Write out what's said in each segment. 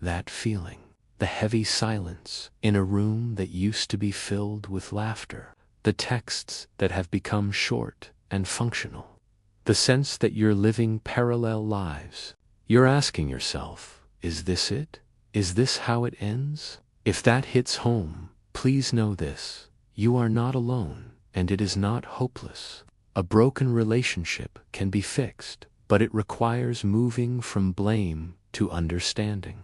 that feeling. The heavy silence in a room that used to be filled with laughter. The texts that have become short and functional. The sense that you're living parallel lives. You're asking yourself, is this it? Is this how it ends? If that hits home, please know this: you are not alone, and it is not hopeless. A broken relationship can be fixed, but it requires moving from blame to understanding.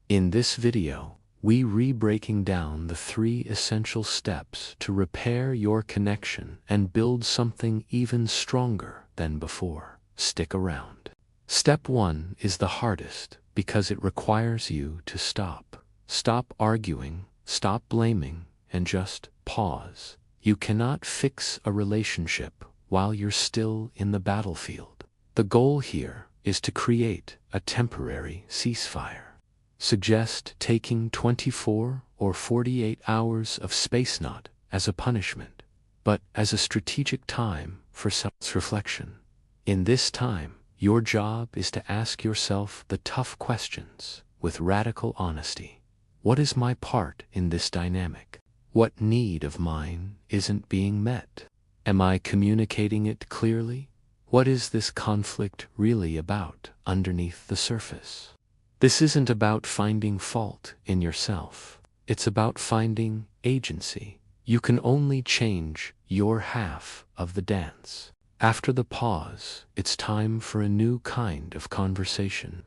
In this video, we breaking down the 3 essential steps to repair your connection and build something even stronger than before. Stick around. Step 1 is the hardest because it requires you to stop. Stop arguing, stop blaming, and just pause. You cannot fix a relationship while you're still in the battlefield. The goal here is to create a temporary ceasefire. Suggest taking 24 or 48 hours of space, not as a punishment, but as a strategic time for self-reflection. In this time, your job is to ask yourself the tough questions with radical honesty. What is my part in this dynamic? What need of mine isn't being met? Am I communicating it clearly? What is this conflict really about underneath the surface? This isn't about finding fault in yourself. It's about finding agency. You can only change your half of the dance. After the pause, it's time for a new kind of conversation.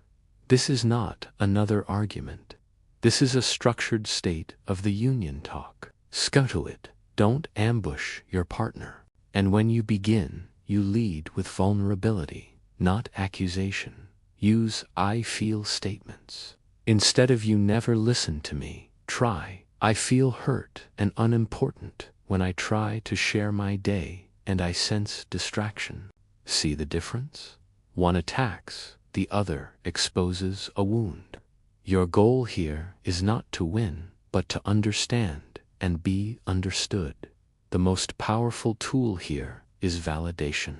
This is not another argument. This is a structured state of the union talk. Scuttle it. Don't ambush your partner. And when you begin, you lead with vulnerability, not accusation. Use "I feel" statements. Instead of "you never listen to me," try "I feel hurt and unimportant when I try to share my day and I sense distraction." See the difference? One attacks, the other exposes a wound. Your goal here is not to win, but to understand and be understood. The most powerful tool here is validation.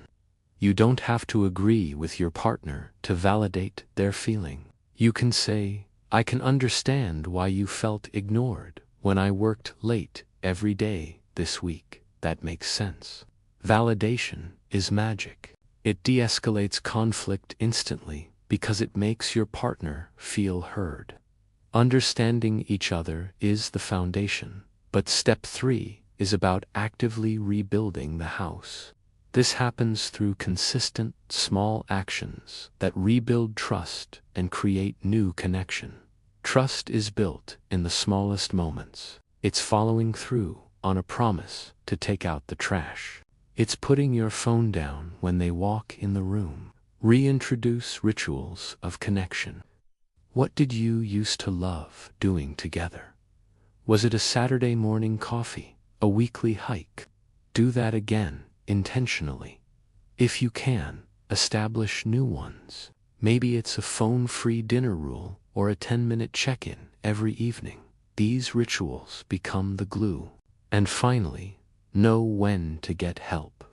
You don't have to agree with your partner to validate their feeling. You can say, "I can understand why you felt ignored when I worked late every day this week. That makes sense." Validation is magic. It de-escalates conflict instantly because it makes your partner feel heard. Understanding each other is the foundation, but step 3 is about actively rebuilding the house. This happens through consistent, small actions that rebuild trust and create new connection. Trust is built in the smallest moments. It's following through on a promise to take out the trash. It's putting your phone down when they walk in the room. Reintroduce rituals of connection. What did you used to love doing together? Was it a Saturday morning coffee, a weekly hike? Do that again. Intentionally. If you can, establish new ones. Maybe it's a phone-free dinner rule or a 10-minute check-in every evening. These rituals become the glue. And finally, know when to get help.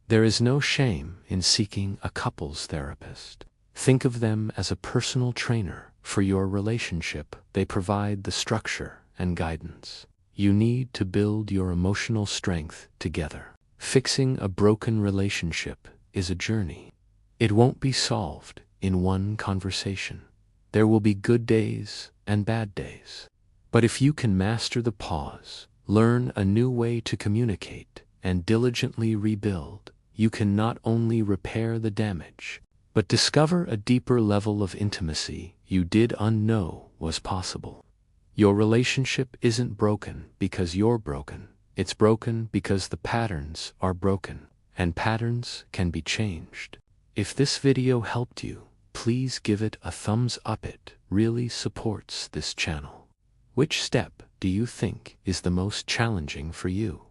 There is no shame in seeking a couples therapist. Think of them as a personal trainer for your relationship. They provide the structure and guidance you need to build your emotional strength together. Fixing a broken relationship is a journey. It won't be solved in one conversation. There will be good days and bad days. But if you can master the pause, learn a new way to communicate, and diligently rebuild, you can not only repair the damage, but discover a deeper level of intimacy you did unknow was possible. Your relationship isn't broken because you're broken. It's broken because the patterns are broken, and patterns can be changed. If this video helped you, please give it a thumbs up. It really supports this channel. Which step do you think is the most challenging for you?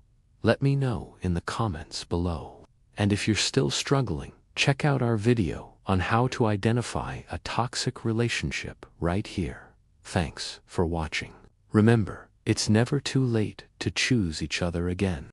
Let me know in the comments below. And if you're still struggling, check out our video on how to identify a toxic relationship right here. Thanks for watching. Remember, it's never too late to choose each other again.